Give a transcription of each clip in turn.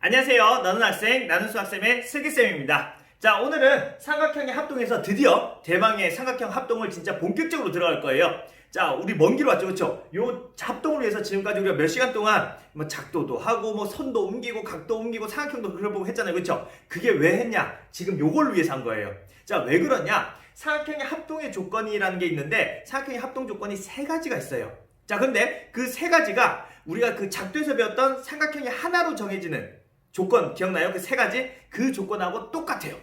안녕하세요. 너는 학생, 나는 수학쌤의 슬기쌤입니다. 자, 오늘은 삼각형의 합동에서 드디어 대망의 삼각형 합동을 진짜 본격적으로 들어갈 거예요. 자, 우리 먼 길 왔죠, 그쵸? 요 합동을 위해서 지금까지 우리가 몇 시간 동안 뭐 작도도 하고 뭐 선도 옮기고 각도 옮기고 삼각형도 그려보고 했잖아요, 그쵸? 그게 왜 했냐? 지금 요걸 위해서 한 거예요. 자, 왜 그러냐? 삼각형의 합동의 조건이라는 게 있는데 삼각형의 합동 조건이 세 가지가 있어요. 자, 근데 그 세 가지가 우리가 그 작도에서 배웠던 삼각형이 하나로 정해지는 조건 기억나요? 그 세 가지? 그 조건하고 똑같아요.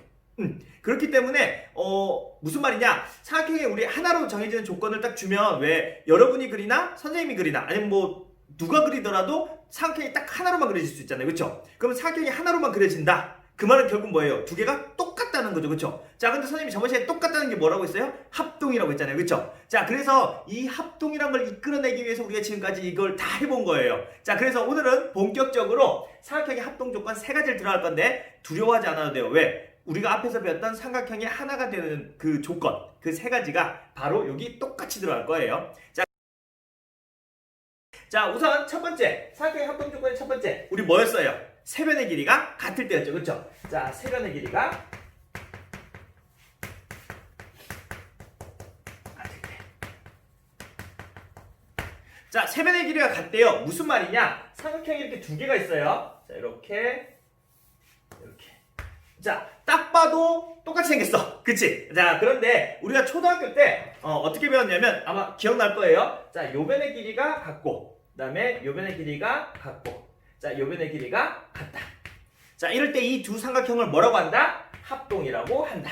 그렇기 때문에 무슨 말이냐? 삼각형이 우리 하나로 정해지는 조건을 딱 주면 왜 여러분이 그리나 선생님이 그리나 아니면 뭐 누가 그리더라도 삼각형이 딱 하나로만 그려질 수 있잖아요. 그렇죠? 그러면 삼각형이 하나로만 그려진다. 그 말은 결국 뭐예요? 두 개가 똑같다는 거죠. 그렇죠? 자, 근데 선생님이 저번 시간에 똑같다는 게 뭐라고 했어요? 합동이라고 했잖아요. 그렇죠? 자, 그래서 이 합동이란 걸 이끌어내기 위해서 우리가 지금까지 이걸 다 해본 거예요. 자, 그래서 오늘은 본격적으로 삼각형의 합동 조건 세 가지를 들어갈 건데 두려워하지 않아도 돼요. 왜? 우리가 앞에서 배웠던 삼각형이 하나가 되는 그 조건, 그 세 가지가 바로 여기 똑같이 들어갈 거예요. 자, 우선 첫 번째, 삼각형의 합동 조건의 첫 번째, 우리 뭐였어요? 세변의 길이가 같을 때였죠. 그렇죠? 자, 세변의 길이가 같을 때. 자, 세변의 길이가 같대요. 무슨 말이냐? 삼각형이 이렇게 두 개가 있어요. 자, 이렇게. 자, 딱 봐도 똑같이 생겼어. 그치? 자, 그런데 우리가 초등학교 때 어떻게 배웠냐면 아마 기억날 거예요. 자, 요 변의 길이가 같고 그 다음에 요 변의 길이가 같고 자, 요 변의 길이가 같다. 자, 이럴 때 이 두 삼각형을 뭐라고 한다? 합동이라고 한다.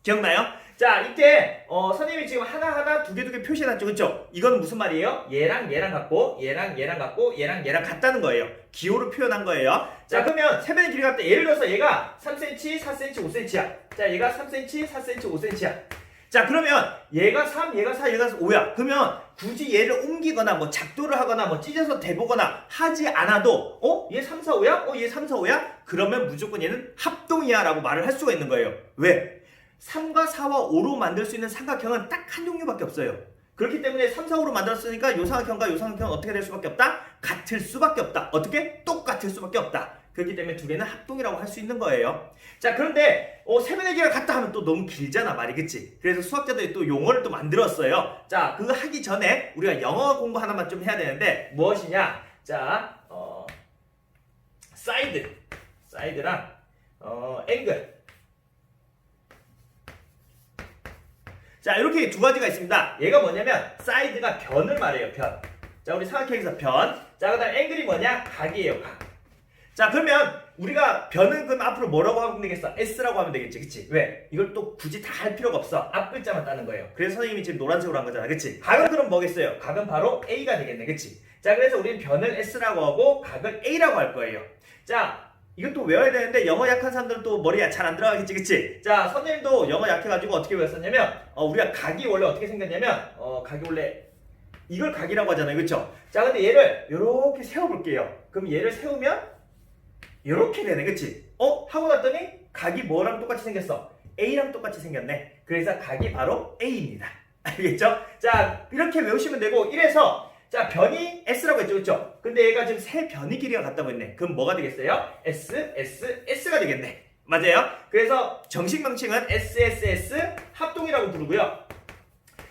기억나요? 자, 이때 선생님이 지금 하나하나 두 개 표시해놨죠. 그쵸? 이건 무슨 말이에요? 얘랑 얘랑 같고 얘랑 얘랑 같고 얘랑 얘랑 같다는 거예요. 기호로 표현한 거예요. 자, 그러면 세변의 길이가 같다. 예를 들어서 얘가 3cm, 4cm, 5cm야. 자, 얘가 3cm, 4cm, 5cm야. 자, 그러면 얘가 3, 얘가 4, 얘가 5야. 그러면 굳이 얘를 옮기거나 뭐 작도를 하거나 뭐 찢어서 대보거나 하지 않아도 얘 3, 4, 5야? 얘 3, 4, 5야? 그러면 무조건 얘는 합동이야 라고 말을 할 수가 있는 거예요. 왜? 3과 4와 5로 만들 수 있는 삼각형은 딱 한 종류밖에 없어요. 그렇기 때문에 3, 4, 5로 만들었으니까 요 삼각형과 요 삼각형은 어떻게 될 수밖에 없다? 같을 수밖에 없다. 어떻게? 똑같을 수밖에 없다. 그렇기 때문에 두 개는 합동이라고 할 수 있는 거예요. 자, 그런데 세변의 길이가 같다 하면 또 너무 길잖아 말이. 그치? 그래서 수학자들이 또 용어를 또 만들었어요. 자, 그거 하기 전에 우리가 영어 공부 하나만 좀 해야 되는데 무엇이냐? 자, 사이드랑 앵글. 자, 이렇게 두 가지가 있습니다. 얘가 뭐냐면 사이드가 변을 말해요. 변. 자, 우리 삼각형에서 변. 자, 그 다음 앵글이 뭐냐? 각이에요. 각. 자, 그러면 우리가 변은 그럼 앞으로 뭐라고 하면 되겠어? S라고 하면 되겠지. 그치? 왜? 이걸 또 굳이 다 할 필요가 없어. 앞 글자만 따는 거예요. 그래서 선생님이 지금 노란색으로 한 거잖아. 그치? 각은 그럼 뭐겠어요? 각은 바로 A가 되겠네. 그치? 자, 그래서 우리는 변을 S라고 하고 각을 A라고 할 거예요. 자, 이것도 외워야 되는데 영어 약한 사람들은 또 머리에 잘 안 들어가겠지. 그치? 자, 선생님도 영어 약해가지고 어떻게 배웠었냐면 우리가 각이 원래 어떻게 생겼냐면 각이 원래 이걸 각이라고 하잖아요. 그쵸? 자, 근데 얘를 이렇게 세워볼게요. 그럼 얘를 세우면 이렇게 되네. 그치? 하고 났더니 각이 뭐랑 똑같이 생겼어? A랑 똑같이 생겼네. 그래서 각이 바로 A입니다. 알겠죠? 자, 이렇게 외우시면 되고 이래서 자, 변이 S라고 했죠. 그쵸? 근데 얘가 지금 세 변의 길이가 같다고 했네. 그럼 뭐가 되겠어요? S가 되겠네. 맞아요? 그래서 정식 명칭은 SSS 합동이라고 부르고요.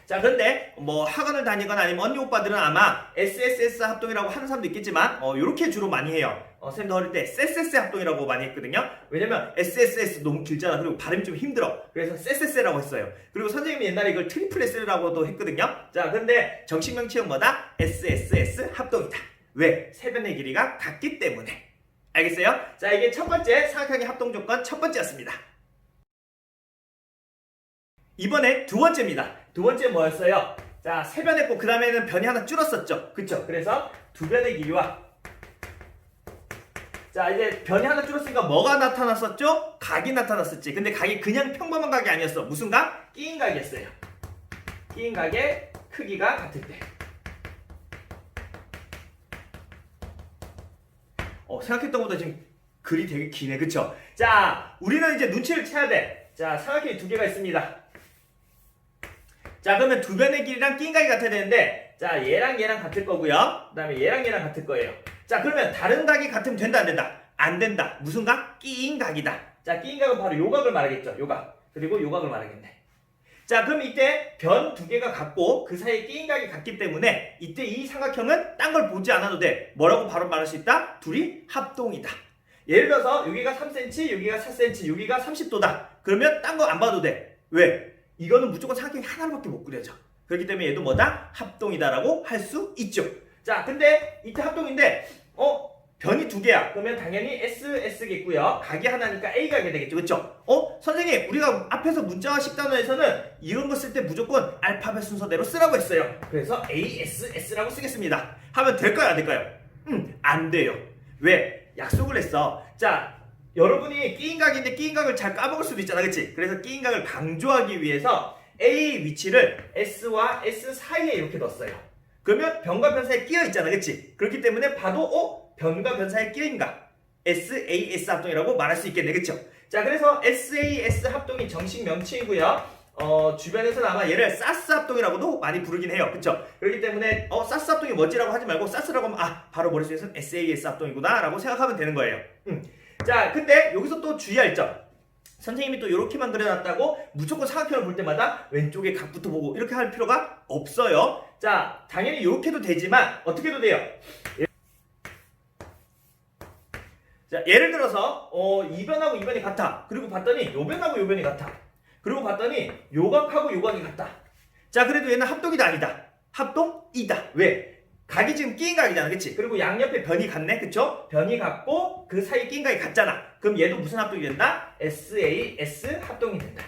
자, 그런데 뭐 학원을 다니거나 아니면 언니 오빠들은 아마 SSS 합동이라고 하는 사람도 있겠지만 요렇게 주로 많이 해요. 쌤도 어릴 때 SSS 합동이라고 많이 했거든요. 왜냐면 SSS 너무 길잖아. 그리고 발음이 좀 힘들어. 그래서 SSS라고 했어요. 그리고 선생님이 옛날에 이걸 트리플 S라고도 했거든요. 자, 근데 정식 명칭은 뭐다? SSS 합동이다. 왜? 세변의 길이가 같기 때문에. 알겠어요? 자, 이게 첫 번째 삼각형의 합동 조건 첫 번째였습니다. 이번에 두 번째입니다. 두 번째 뭐였어요? 자, 세 변 했고 그 다음에는 변이 하나 줄었었죠. 그쵸? 그래서 두 변의 길이와 자, 이제 변이 하나 줄었으니까 뭐가 나타났었죠? 각이 나타났었지. 근데 각이 그냥 평범한 각이 아니었어. 무슨 각? 끼인 각이었어요. 끼인 각의 크기가 같을 때. 생각했던 것보다 지금 글이 되게 기네. 그쵸? 자, 우리는 이제 눈치를 채야 돼. 자, 삼각형이 두 개가 있습니다. 자, 그러면 두 변의 길이랑 끼인 각이 같아야 되는데 자, 얘랑 얘랑 같을 거고요. 그 다음에 얘랑 얘랑 같을 거예요. 자, 그러면 다른 각이 같으면 된다 안 된다? 안 된다. 무슨 각? 끼인 각이다. 자, 끼인 각은 바로 요 각을 말하겠죠. 요 각. 그리고 요 각을 말하겠네. 자, 그럼 이때 변 두 개가 같고 그 사이에 끼인 각이 같기 때문에 이때 이 삼각형은 딴 걸 보지 않아도 돼. 뭐라고 바로 말할 수 있다? 둘이 합동이다. 예를 들어서 여기가 3cm, 여기가 4cm, 여기가 30도다. 그러면 딴 거 안 봐도 돼. 왜? 이거는 무조건 삼각형이 하나로밖에 못 그려져. 그렇기 때문에 얘도 뭐다? 합동이다라고 할 수 있죠. 자, 근데 이때 합동인데 변이 두 개야. 그러면 당연히 SS겠고요. 각이 하나니까 A각이 되겠죠. 그쵸? 선생님, 우리가 앞에서 문자와 식단어에서는 이런 거 쓸 때 무조건 알파벳 순서대로 쓰라고 했어요. 그래서 ASS라고 쓰겠습니다. 하면 될까요? 안 될까요? 안 돼요. 왜? 약속을 했어. 자, 여러분이 끼인각인데 끼인각을 잘 까먹을 수도 있잖아. 그치? 그래서 끼인각을 강조하기 위해서 A 위치를 S와 S 사이에 이렇게 넣었어요. 그러면 변과 변 사이에 끼어 있잖아. 그치? 그렇기 때문에 봐도 변과 변 사이에 끼인 각 SAS 합동이라고 말할 수 있겠네. 그쵸? 자, 그래서 SAS 합동이 정식 명칭이고요. 주변에서는 아마 얘를 사스 합동이라고도 많이 부르긴 해요. 그쵸? 그렇기 때문에 사스 합동이 뭐지라고 하지 말고 사스라고 하면 바로 머릿속에서는 SAS 합동이구나 라고 생각하면 되는 거예요. 자, 근데 여기서 또 주의할 점. 선생님이 또 이렇게만 그려놨다고 무조건 삼각형을 볼 때마다 왼쪽에 각부터 보고 이렇게 할 필요가 없어요. 자, 당연히 이렇게도 되지만 어떻게 해도 돼요. 자, 예를 들어서 이 변하고 이 변이 같아. 그리고 봤더니 요 변하고 요 변이 같아. 그리고 봤더니 요 각하고 요 각이 같다. 자, 그래도 얘는 합동이다 아니다? 합동이다. 왜? 각이 지금 끼인 각이잖아. 그치? 그리고 양옆에 변이 같네. 그쵸? 변이 같고 그 사이 끼인 각이 같잖아. 그럼 얘도 무슨 합동이 된다? SAS 합동이 된다.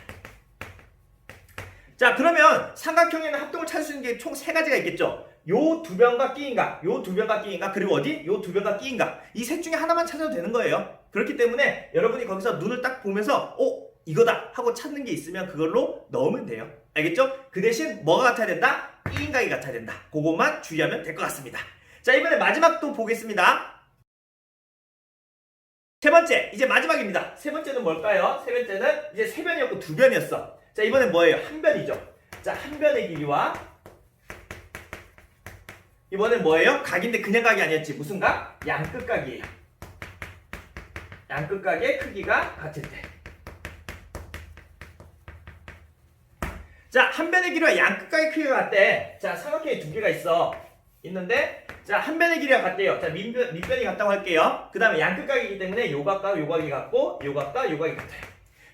자, 그러면 삼각형에는 합동을 찾을 수 있는 게 총 세 가지가 있겠죠? 요 두 변과 끼인 각, 요 두 변과 끼인 각, 그리고 어디? 요 두 변과 끼인 각. 이 셋 중에 하나만 찾아도 되는 거예요. 그렇기 때문에 여러분이 거기서 눈을 딱 보면서 이거다 하고 찾는 게 있으면 그걸로 넣으면 돼요. 알겠죠? 그 대신 뭐가 같아야 된다? 끼인 각이 같아야 된다. 그것만 주의하면 될 것 같습니다. 자, 이번에 마지막 또 보겠습니다. 세 번째, 이제 마지막입니다. 세 번째는 뭘까요? 세 번째는 이제 세 변이었고 두 변이었어. 자, 이번엔 뭐예요? 한 변이죠. 자, 한 변의 길이와 이번엔 뭐예요? 각인데 그냥 각이 아니었지. 무슨 각? 양끝각이에요. 양끝각의 크기가 같을 때. 자, 한 변의 길이와 양끝각의 크기가 같대. 자, 삼각형이 두 개가 있는데 자, 한 변의 길이가 같대요. 자, 밑변이 같다고 할게요. 그 다음에 양끝각이기 때문에 요 각과 요 각이 같고 요 각과 요 각이 같아요.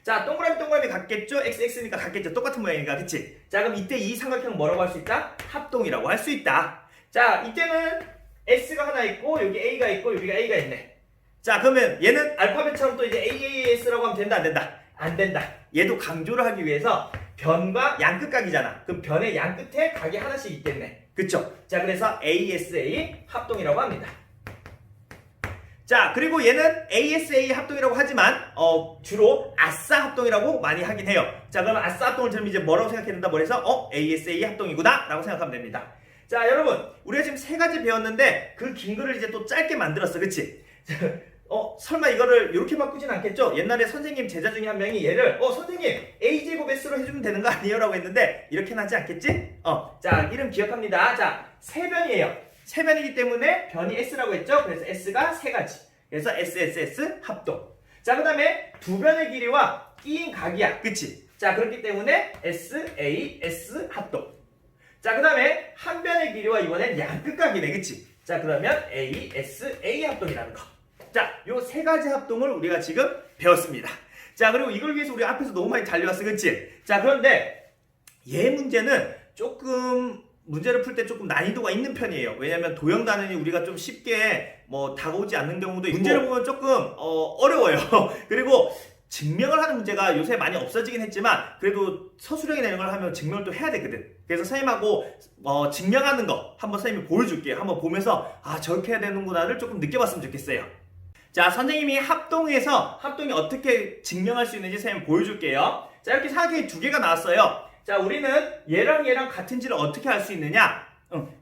자, 동그라미 같겠죠? XX니까 같겠죠? 똑같은 모양이니까. 그치? 자, 그럼 이때 이 삼각형은 뭐라고 할 수 있다? 합동이라고 할 수 있다. 자, 이때는 S가 하나 있고 여기 A가 있고 여기가 A가 있네. 자, 그러면 얘는 알파벳처럼 또 이제 AAS라고 하면 된다 안 된다? 안 된다. 얘도 강조를 하기 위해서 변과 양끝각이잖아. 그럼 변의 양끝에 각이 하나씩 있겠네. 그쵸? 자, 그래서 ASA 합동이라고 합니다. 자, 그리고 얘는 ASA 합동이라고 하지만 주로 아싸 합동이라고 많이 하긴 해요. 자, 그러면 아싸 합동을 들으면 이제 뭐라고 생각해야 된다? 뭐래서 ASA 합동이구나 라고 생각하면 됩니다. 자, 여러분, 우리가 지금 세 가지 배웠는데 그 긴 글을 이제 또 짧게 만들었어. 그치? 설마 이거를 이렇게 바꾸진 않겠죠? 옛날에 선생님 제자 중에 한 명이 얘를 선생님 A제곱 S로 해주면 되는 거 아니에요? 라고 했는데 이렇게는 하지 않겠지? 자, 이름 기억합니다. 자, 세 변이에요. 세 변이기 때문에 변이 S라고 했죠? 그래서 S가 세 가지. 그래서 SSS 합동. 자, 그 다음에 두 변의 길이와 끼인 각이야. 그치? 자, 그렇기 때문에 SAS 합동. 자, 그 다음에 한 변의 길이와 이번엔 양끝각이네. 그치? 자, 그러면 ASA 합동이라는 거. 자, 요 세 가지 합동을 우리가 지금 배웠습니다. 자, 그리고 이걸 위해서 우리 앞에서 너무 많이 달려왔어. 그치? 자, 그런데 얘 문제는 조금 문제를 풀 때 조금 난이도가 있는 편이에요. 왜냐면 도형 단원이 우리가 좀 쉽게 다가오지 않는 경우도 있고 문제를 보면 조금 어려워요. 그리고 증명을 하는 문제가 요새 많이 없어지긴 했지만 그래도 서술형이나 이런 걸 하면 증명을 또 해야 되거든. 그래서 선생님하고 증명하는 거 한번 선생님이 보여줄게요. 한번 보면서 저렇게 해야 되는구나를 조금 느껴봤으면 좋겠어요. 자, 선생님이 합동에서 합동이 어떻게 증명할 수 있는지 선생님 보여줄게요. 자, 이렇게 삼각형이 두 개가 나왔어요. 자, 우리는 얘랑 같은지를 어떻게 알 수 있느냐?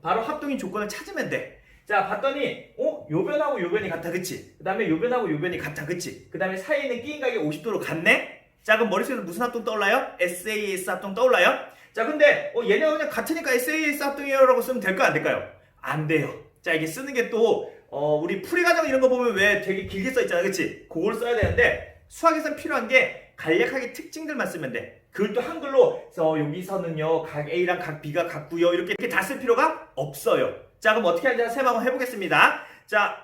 바로 합동인 조건을 찾으면 돼. 자, 봤더니 요 변하고 요 변이 같아. 그치? 그 다음에 요 변하고 요 변이 같아. 그치? 그 다음에 사이에 있는 끼인 각이 50도로 같네? 자, 그럼 머릿속에서 무슨 합동 떠올라요? SAS 합동 떠올라요? 자, 근데 얘네가 그냥 같으니까 SAS 합동이에요 라고 쓰면 될까요? 안 될까요? 안 돼요. 자, 이게 쓰는 게 또 우리 풀이 과정 이런 거 보면 왜 되게 길게 써 있잖아, 그치? 그걸 써야 되는데 수학에선 필요한 게 간략하게 특징들만 쓰면 돼. 그걸 또 한글로 여기서는요 각 A랑 각 B가 같고요 이렇게 다 쓸 필요가 없어요. 자, 그럼 어떻게 하는지 쌤 한번 해보겠습니다. 자,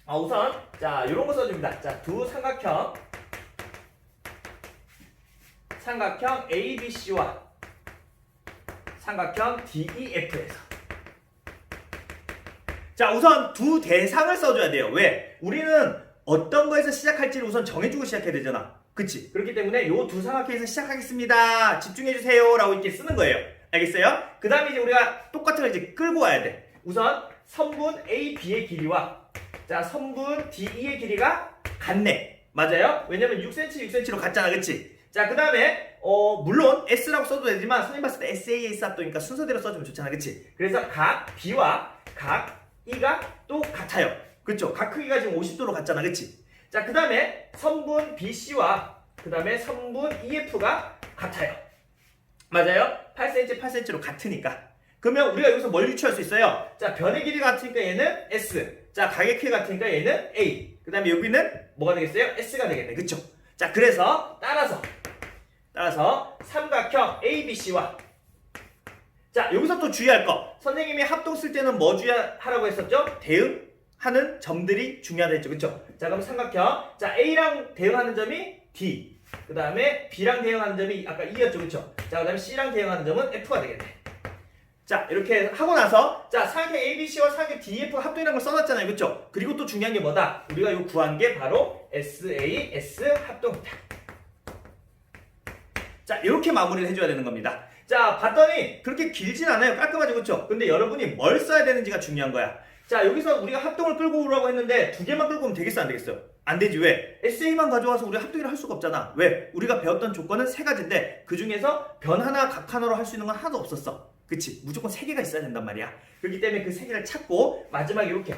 우선 자 이런 거 써줍니다. 자, 두 삼각형 ABC와 삼각형 DEF에서 자, 우선 두 대상을 써줘야 돼요. 왜? 우리는 어떤 거에서 시작할지를 우선 정해주고 시작해야 되잖아. 그치? 그렇기 때문에 요 두 삼각형에서 시작하겠습니다. 집중해주세요. 라고 이렇게 쓰는 거예요. 알겠어요? 그 다음에 이제 우리가 똑같은 걸 이제 끌고 와야 돼. 우선 선분 AB의 길이와 자, 선분 DE의 길이가 같네. 맞아요? 왜냐면 6cm, 6cm로 같잖아. 그치? 자, 그 다음에 물론 S라고 써도 되지만 선생님 봤을 때 SAS 합도니까 순서대로 써주면 좋잖아. 그치? 그래서 각 B와 각 E가 또 같아요. 그쵸? 각 크기가 지금 50도로 같잖아. 그치? 자, 그 다음에 선분 BC와 그 다음에 선분 EF가 같아요. 맞아요? 8cm, 8cm로 같으니까. 그러면 우리가 여기서 뭘 유추할 수 있어요? 자, 변의 길이가 같으니까 얘는 S. 자, 각의 크기가 같으니까 얘는 A. 그 다음에 여기는 뭐가 되겠어요? S가 되겠네. 그쵸? 자, 그래서 따라서 삼각형 ABC와 자, 여기서 또 주의할 거. 선생님이 합동 쓸 때는 뭐 주의하라고 했었죠? 대응하는 점들이 중요하다 했죠. 그쵸? 자, 그럼 삼각형. 자, A랑 대응하는 점이 D. 그 다음에 B랑 대응하는 점이 아까 E였죠. 그쵸? 자, 그 다음에 C랑 대응하는 점은 F가 되겠네. 자, 이렇게 하고 나서 자, 삼각형 ABC와 삼각형 DEF가 합동이라는 걸 써놨잖아요. 그쵸? 그리고 또 중요한 게 뭐다? 우리가 요 구한 게 바로 SAS 합동이다. 자, 이렇게 마무리를 해줘야 되는 겁니다. 자, 봤더니 그렇게 길진 않아요. 깔끔하죠, 그쵸? 근데 여러분이 뭘 써야 되는지가 중요한 거야. 자, 여기서 우리가 합동을 끌고 오라고 했는데 두 개만 끌고 오면 되겠어, 안 되겠어요? 안 되지. 왜? SA만 가져와서 우리가 합동이라 할 수가 없잖아. 왜? 우리가 배웠던 조건은 세 가지인데 그 중에서 변 하나, 각 하나로 할 수 있는 건 하나도 없었어. 그치? 무조건 세 개가 있어야 된단 말이야. 그렇기 때문에 그 세 개를 찾고 마지막에 이렇게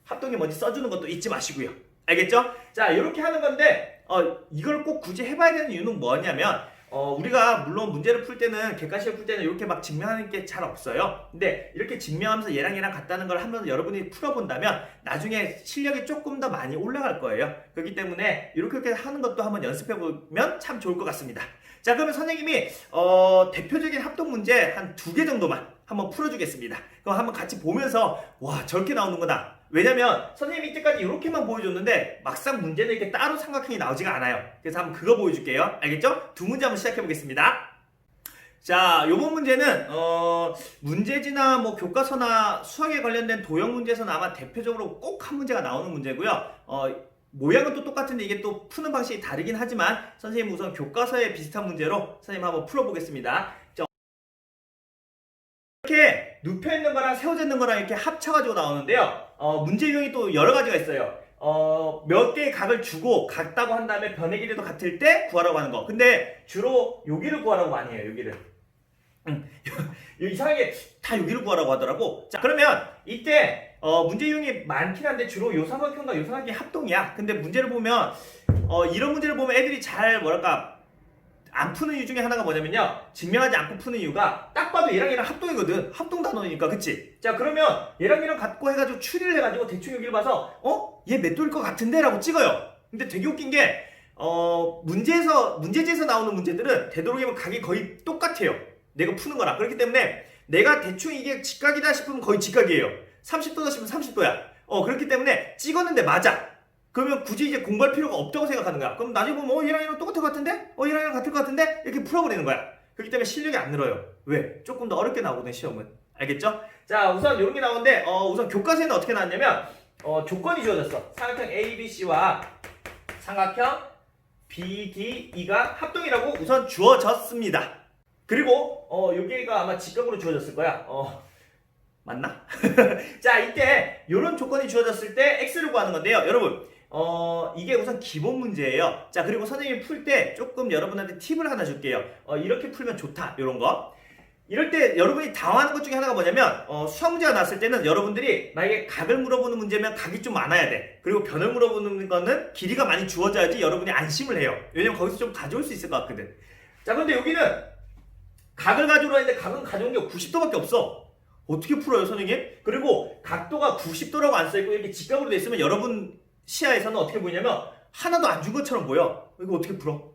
합동이 뭔지 써주는 것도 잊지 마시고요. 알겠죠? 자, 이렇게 하는 건데 이걸 꼭 굳이 해봐야 되는 이유는 뭐냐면 우리가 물론 문제를 풀 때는 객관식을 풀 때는 이렇게 막 증명하는 게 잘 없어요. 근데 이렇게 증명하면서 얘랑 같다는 걸 한번 여러분이 풀어본다면 나중에 실력이 조금 더 많이 올라갈 거예요. 그렇기 때문에 이렇게 하는 것도 한번 연습해보면 참 좋을 것 같습니다. 자, 그러면 선생님이 대표적인 합동 문제 한 2개 정도만 한번 풀어주겠습니다. 그럼 한번 같이 보면서 와, 저렇게 나오는구나. 왜냐면 선생님이 이때까지 이렇게만 보여줬는데 막상 문제는 이렇게 따로 삼각형이 나오지가 않아요. 그래서 한번 그거 보여줄게요. 알겠죠? 두 문제 한번 시작해 보겠습니다. 자, 요번 문제는 문제지나 뭐 교과서나 수학에 관련된 도형 문제에서는 아마 대표적으로 꼭 한 문제가 나오는 문제고요. 모양은 또 똑같은데 이게 또 푸는 방식이 다르긴 하지만 선생님 우선 교과서에 비슷한 문제로 선생님 한번 풀어보겠습니다. 이렇게 눕혀있는 거랑 세워져 있는 거랑 이렇게 합쳐가지고 나오는데요. 문제 유형이 또 여러 가지가 있어요. 몇 개의 각을 주고 같다고 한 다음에 변의 길이도 같을 때 구하라고 하는 거. 근데 주로 여기를 구하라고 많이 해요. 여기를. 이상하게 다 여기를 구하라고 하더라고. 자, 그러면 이때 문제 유형이 많긴 한데 주로 요 삼각형과 요 삼각형이 합동이야. 근데 문제를 보면 이런 문제를 보면 애들이 잘 뭐랄까 안 푸는 이유 중에 하나가 뭐냐면요, 증명하지 않고 푸는 이유가 딱 봐도 얘랑 합동이거든. 합동 단원이니까. 그치? 자, 그러면 얘랑 갖고 해가지고 추리를 해가지고 대충 여기를 봐서 얘 맷돌일 것 같은데? 라고 찍어요. 근데 되게 웃긴 게 문제지에서 나오는 문제들은 되도록이면 각이 거의 똑같아요. 내가 푸는 거랑. 그렇기 때문에 내가 대충 이게 직각이다 싶으면 거의 직각이에요. 30도다 싶으면 30도야. 그렇기 때문에 찍었는데 맞아. 그러면 굳이 이제 공부할 필요가 없다고 생각하는 거야. 그럼 나중에 보면 얘랑 똑같을 것 같은데? 얘랑 같을 것 같은데? 이렇게 풀어버리는 거야. 그렇기 때문에 실력이 안 늘어요. 왜? 조금 더 어렵게 나오거든, 시험은. 알겠죠? 자, 우선 이런 게 나오는데 우선 교과서에는 어떻게 나왔냐면 조건이 주어졌어. 삼각형 ABC와 삼각형 BDE가 합동이라고 우선 주어졌습니다. 그리고 여기가 아마 직각으로 주어졌을 거야. 맞나? 자, 이때 이런 조건이 주어졌을 때 X를 구하는 건데요. 여러분, 이게 우선 기본 문제예요. 자, 그리고 선생님이 풀 때 조금 여러분한테 팁을 하나 줄게요. 이렇게 풀면 좋다, 이런 거. 이럴 때 여러분이 당황하는 것 중에 하나가 뭐냐면 수학 문제가 나왔을 때는 여러분들이 만약에 각을 물어보는 문제면 각이 좀 많아야 돼. 그리고 변을 물어보는 거는 길이가 많이 주어져야지 여러분이 안심을 해요. 왜냐면 거기서 좀 가져올 수 있을 것 같거든. 자, 근데 여기는 각을 가져오라 했는데 각은 가져온 게 90도밖에 없어. 어떻게 풀어요, 선생님? 그리고 각도가 90도라고 안 써있고 이렇게 직각으로 돼 있으면 여러분 시야에서는 어떻게 보이냐면 하나도 안 준 것처럼 보여. 이거 어떻게 풀어?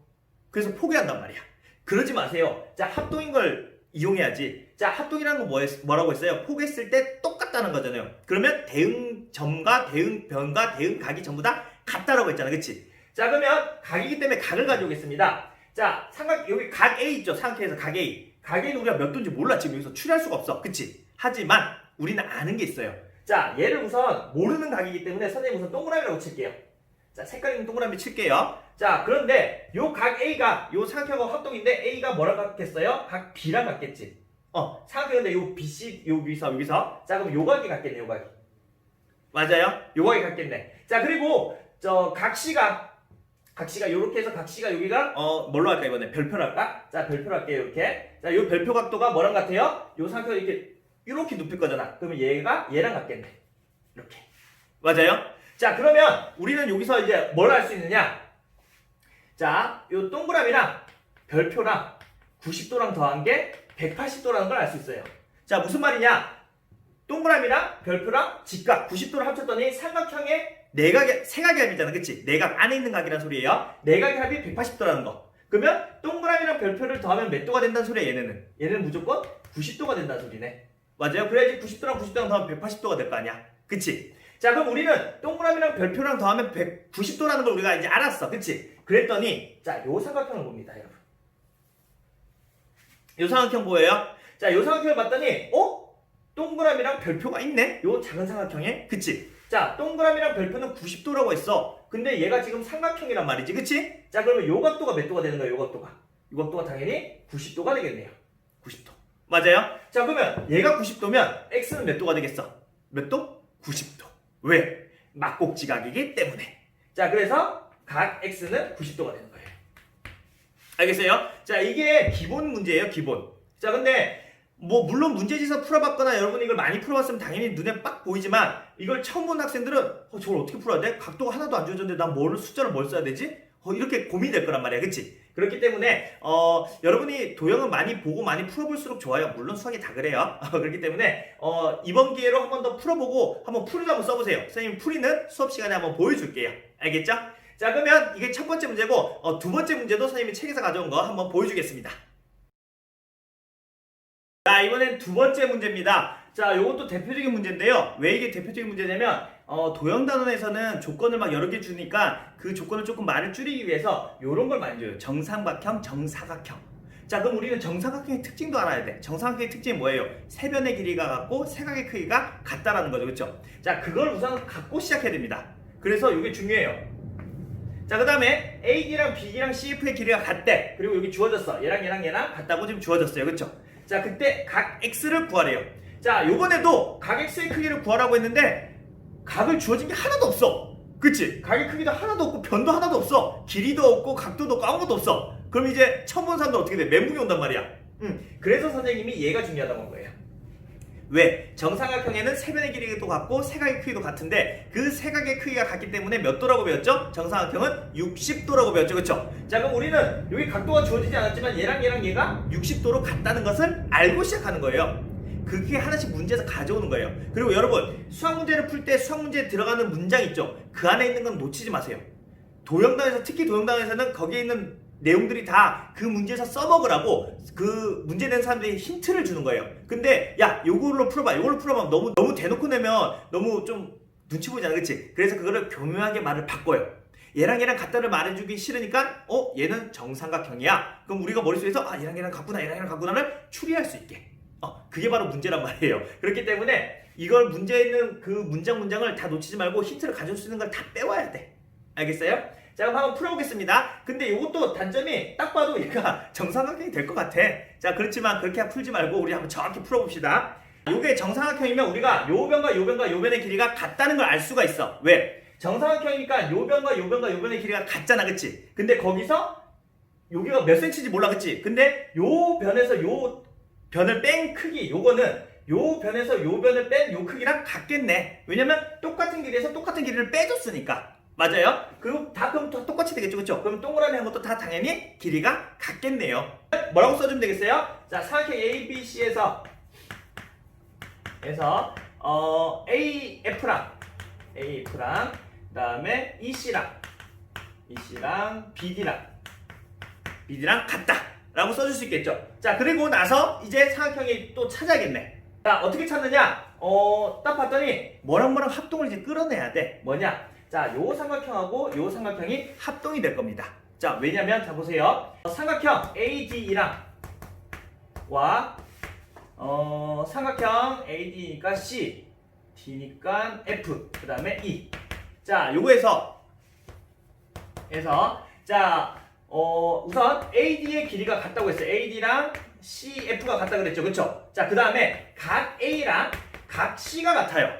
그래서 포기한단 말이야. 그러지 마세요. 자, 합동인 걸 이용해야지. 자, 합동이라는 건 뭐라고 했어요? 포기했을 때 똑같다는 거잖아요. 그러면 대응점과 대응변과 대응각이 전부 다 같다라고 했잖아. 그치? 자, 그러면 각이기 때문에 각을 가져오겠습니다. 자, 여기 각 A 있죠? 삼각형에서 각 A. 각 A는 우리가 몇 도인지 몰라. 지금 여기서 추리할 수가 없어. 그치? 하지만 우리는 아는 게 있어요. 자, 얘를 우선 모르는 각이기 때문에 선생님 우선 동그라미라고 칠게요. 자, 색깔 있는 동그라미 칠게요. 자, 그런데 요 각 A가 요 삼각형하고 합동인데 A가 뭐랑 같겠어요? 각 B랑 같겠지. 삼각형인데 요 BC 여기서 자, 그럼 요 각이 같겠네. 요 각이. 맞아요? 요 각이 같겠네. 자, 그리고 각시가 요렇게 해서 각시가 여기가 뭘로 할까 이번에 별표로 할까? 자, 별표로 할게요. 이렇게. 자, 요 별표 각도가 뭐랑 같아요? 요 삼각형 이렇게 눕힐 거잖아. 그러면 얘랑 같겠네. 이렇게. 맞아요? 자, 그러면 우리는 여기서 이제 뭘 할 수 있느냐? 자, 요 동그라미랑 별표랑 90도랑 더한 게 180도라는 걸 알 수 있어요. 자, 무슨 말이냐? 동그라미랑 별표랑 직각 90도를 합쳤더니 삼각형의 세각의 합이잖아. 그치? 내각 안에 있는 각이란 소리예요. 내각의 합이 180도라는 거. 그러면 동그라미랑 별표를 더하면 몇 도가 된다는 소리야, 얘는 무조건 90도가 된다는 소리네. 맞아요? 그래야지 90도랑 90도랑 더하면 180도가 될 거 아니야. 그치? 자, 그럼 우리는 동그라미랑 별표랑 더하면 190도라는 걸 우리가 이제 알았어. 그치? 그랬더니, 자, 요 삼각형을 봅니다, 여러분. 요 삼각형 뭐예요? 자, 요 삼각형을 봤더니, 동그라미랑 별표가 있네? 요 작은 삼각형에? 그치? 자, 동그라미랑 별표는 90도라고 했어. 근데 얘가 지금 삼각형이란 말이지. 그치? 자, 그러면 요 각도가 몇 도가 되는 거야, 요 각도가? 요 각도가 당연히 90도가 되겠네요. 90도. 맞아요? 자, 그러면 얘가 90도면 x는 몇 도가 되겠어? 몇 도? 90도. 왜? 막곡지각이기 때문에. 자, 그래서 각 x는 90도가 되는 거예요. 알겠어요? 자, 이게 기본 문제예요, 기본. 자, 근데 물론 문제지에서 풀어봤거나 여러분이 이걸 많이 풀어봤으면 당연히 눈에 빡 보이지만 이걸 처음 본 학생들은 저걸 어떻게 풀어야 돼? 각도가 하나도 안 주어졌는데 난 숫자를 뭘 써야 되지? 이렇게 고민이 될 거란 말이야. 그치? 그렇기 때문에 여러분이 도형을 많이 보고 많이 풀어볼수록 좋아요. 물론 수학이 다 그래요. 그렇기 때문에 이번 기회로 한 번 더 풀어보고 한번 풀이도 한번 써보세요. 선생님 풀이는 수업 시간에 한번 보여줄게요. 알겠죠? 자, 그러면 이게 첫 번째 문제고 두 번째 문제도 선생님이 책에서 가져온 거 한번 보여주겠습니다. 자, 이번엔 두 번째 문제입니다. 자, 요것도 대표적인 문제인데요. 왜 이게 대표적인 문제냐면 도형단원에서는 조건을 막 여러 개 주니까 그 조건을 조금 말을 줄이기 위해서 요런 걸 많이 줘요. 정삼각형, 정사각형. 자, 그럼 우리는 정사각형의 특징도 알아야 돼. 정사각형의 특징이 뭐예요? 세 변의 길이가 같고 세각의 크기가 같다라는 거죠. 그렇죠? 자, 그걸 우선 갖고 시작해야 됩니다. 그래서 이게 중요해요. 자, 그 다음에 AD랑 BD랑 CF의 길이가 같대. 그리고 여기 주어졌어. 얘랑 같다고 지금 주어졌어요. 그렇죠? 자, 그때 각 X를 구하래요. 자, 요번에도 각 X의 크기를 구하라고 했는데 각을 주어진 게 하나도 없어. 그치? 각의 크기도 하나도 없고 변도 하나도 없어. 길이도 없고 각도도 없고 아무것도 없어. 그럼 이제 처음 본 사람들 어떻게 돼? 멘붕이 온단 말이야. 그래서 선생님이 얘가 중요하다고 한 거예요. 왜? 정사각형에는 세 변의 길이도 같고 세각의 크기도 같은데 그 세각의 크기가 같기 때문에 몇 도라고 배웠죠? 정사각형은 60도라고 배웠죠. 그렇죠? 자, 그럼 우리는 여기 각도가 주어지지 않았지만 얘랑 얘가 60도로 같다는 것을 알고 시작하는 거예요. 그게 하나씩 문제에서 가져오는 거예요. 그리고 여러분, 수학 문제를 풀 때 수학 문제에 들어가는 문장 있죠? 그 안에 있는 건 놓치지 마세요. 도형단에서, 특히 도형단에서는 거기에 있는 내용들이 다 그 문제에서 써먹으라고 그 문제 낸 사람들이 힌트를 주는 거예요. 근데 야, 요걸로 풀어봐. 너무 대놓고 내면 너무 좀 눈치 보이잖아. 그치? 그래서 그거를 교묘하게 말을 바꿔요. 얘랑 같다를 말해주기 싫으니까 얘는 정삼각형이야. 그럼 우리가 머릿속에서 얘랑 같구나를 추리할 수 있게. 그게 바로 문제란 말이에요. 그렇기 때문에 이걸 문제에 있는 그 문장을 다 놓치지 말고 힌트를 가져올 수 있는 걸 다 빼와야 돼. 알겠어요? 자, 그럼 한번 풀어보겠습니다. 근데 이것도 단점이 딱 봐도 얘가 정삼각형이 될 것 같아. 자, 그렇지만 그렇게 풀지 말고 우리 한번 정확히 풀어봅시다. 요게 정삼각형이면 우리가 요 변과 요 변의 길이가 같다는 걸 알 수가 있어. 왜? 정삼각형이니까 요 변과 요 변의 길이가 같잖아. 그치? 근데 거기서 여기가 몇 센치인지 몰라. 그치? 근데 요 변에서 요 변을 뺀 크기, 요거는 요 변에서 요 변을 뺀 요 크기랑 같겠네. 왜냐면 똑같은 길이에서 똑같은 길이를 빼줬으니까. 맞아요? 그럼 똑같이 되겠죠. 그쵸? 그럼 동그라미 한 것도 다 당연히 길이가 같겠네요. 뭐라고 써주면 되겠어요? 자, 삼각형 ABC에서 그래서 AF랑 그다음에 EC랑 BD랑 같다라고 써줄 수 있겠죠. 자, 그리고 나서 이제 삼각형이 또 찾아야겠네. 자, 어떻게 찾느냐? 딱 봤더니 뭐랑 합동을 이제 끌어내야 돼. 뭐냐? 자, 요 삼각형하고 요 삼각형이 합동이 될 겁니다. 자, 왜냐면 자 보세요. 삼각형 ADE랑 삼각형 AD니까 C, D니까 F, 그 다음에 E. 자, 요거에서 자, 우선 AD의 길이가 같다고 했어요. AD랑 CF가 같다 그랬죠. 그쵸? 자, 그 다음에 각 A랑 각 C가 같아요.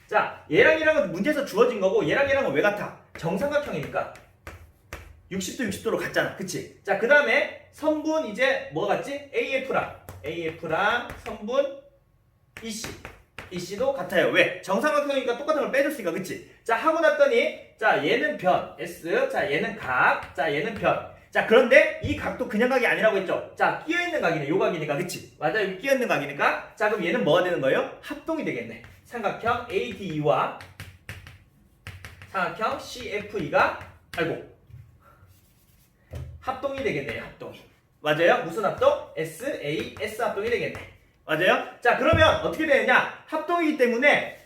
자, 얘랑은 문제에서 주어진 거고, 얘랑은 왜 같아? 정삼각형이니까 60도 60도로 같잖아. 그치? 자, 그 다음에 선분 이제 뭐가 같지? AF랑 선분 EC도 같아요. 왜? 정삼각형이니까 똑같은 걸 빼줬으니까. 그치? 자, 하고 났더니 자, 얘는 변 S, 자, 얘는 각, 자, 얘는 변. 자, 그런데 이 각도 그냥 각이 아니라고 했죠? 자, 끼어있는 각이네. 요 각이니까. 그치? 맞아요. 여기 끼어있는 각이니까. 자, 그럼 얘는 뭐가 되는 거예요? 합동이 되겠네. 삼각형 ADE와 삼각형 CFE가 합동이 되겠네요. 합동이. 맞아요? 무슨 합동? SAS 합동이 되겠네. 맞아요? 자, 그러면 어떻게 되느냐? 합동이기 때문에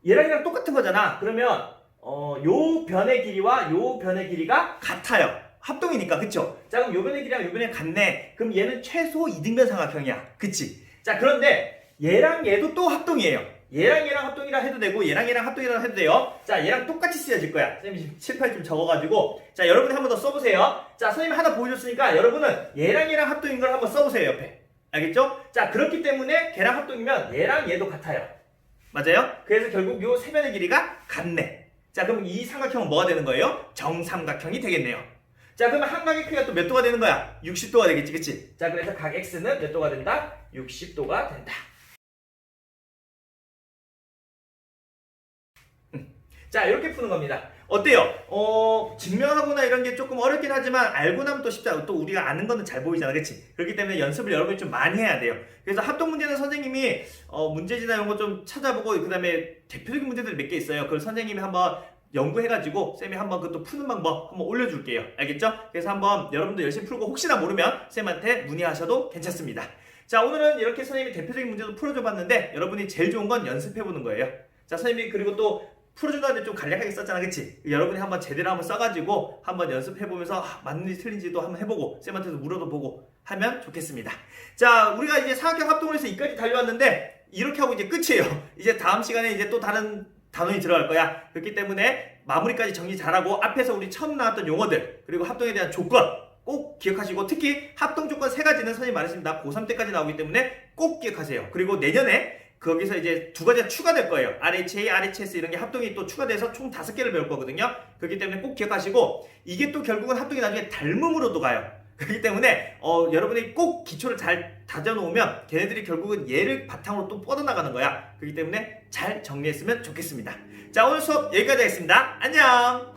얘랑 똑같은 거잖아. 그러면 요 변의 길이와 요 변의 길이가 같아요. 합동이니까. 그쵸? 자, 그럼 요 변의 길이랑 요 변의 같네. 그럼 얘는 최소 이등변 삼각형이야. 그치? 자, 그런데 얘랑 얘도 또 합동이에요. 얘랑 합동이라 해도 되고 얘랑 합동이라 해도 돼요. 자, 얘랑 똑같이 쓰여질 거야. 선생님이 지금 칠판에 좀 적어가지고. 자, 여러분이 한 번 더 써보세요. 자, 선생님이 하나 보여줬으니까 여러분은 얘랑 합동인 걸 한번 써보세요. 옆에. 알겠죠? 자, 그렇기 때문에 걔랑 합동이면 얘랑 얘도 같아요. 맞아요? 그래서 결국 요 세 변의 길이가 같네. 자, 그럼 이 삼각형은 뭐가 되는 거예요? 정삼각형이 되겠네요. 자, 그러면 한 각의 크기가 또 몇 도가 되는 거야? 60도가 되겠지, 그치? 자, 그래서 각 X는 몇 도가 된다? 60도가 된다. 자, 이렇게 푸는 겁니다. 어때요? 증명하거나 이런 게 조금 어렵긴 하지만 알고 나면 또 쉽잖아. 또 우리가 아는 거는 잘 보이잖아. 그치? 그렇기 때문에 연습을 여러분이 좀 많이 해야 돼요. 그래서 합동 문제는 선생님이 문제지나 이런 거 좀 찾아보고 그 다음에 대표적인 문제들이 몇 개 있어요. 그걸 선생님이 한번 연구해가지고 쌤이 한번 그것도 푸는 방법 한번 올려줄게요. 알겠죠? 그래서 한번 여러분도 열심히 풀고 혹시나 모르면 쌤한테 문의하셔도 괜찮습니다. 자, 오늘은 이렇게 선생님이 대표적인 문제도 풀어줘봤는데 여러분이 제일 좋은 건 연습해보는 거예요. 자, 선생님이 그리고 또 풀어준다는데 좀 간략하게 썼잖아. 그치? 여러분이 한번 제대로 한번 써가지고 한번 연습해보면서 맞는지 틀린지도 한번 해보고 쌤한테도 물어도 보고 하면 좋겠습니다. 자, 우리가 이제 삼각형 합동을 해서 이까지 달려왔는데 이렇게 하고 이제 끝이에요. 이제 다음 시간에 이제 또 다른 단원이 들어갈 거야. 그렇기 때문에 마무리까지 정리 잘하고 앞에서 우리 처음 나왔던 용어들 그리고 합동에 대한 조건 꼭 기억하시고 특히 합동 조건 3가지는 선생님 말했습니다. 고3 때까지 나오기 때문에 꼭 기억하세요. 그리고 내년에 거기서 이제 2가지가 추가될 거예요. RHA, RHS 이런 게 합동이 또 추가돼서 총 5개를 배울 거거든요. 그렇기 때문에 꼭 기억하시고 이게 또 결국은 합동이 나중에 닮음으로도 가요. 그렇기 때문에 여러분이 꼭 기초를 잘 다져놓으면 걔네들이 결국은 얘를 바탕으로 또 뻗어나가는 거야. 그렇기 때문에 잘 정리했으면 좋겠습니다. 자, 오늘 수업 여기까지 하겠습니다. 안녕!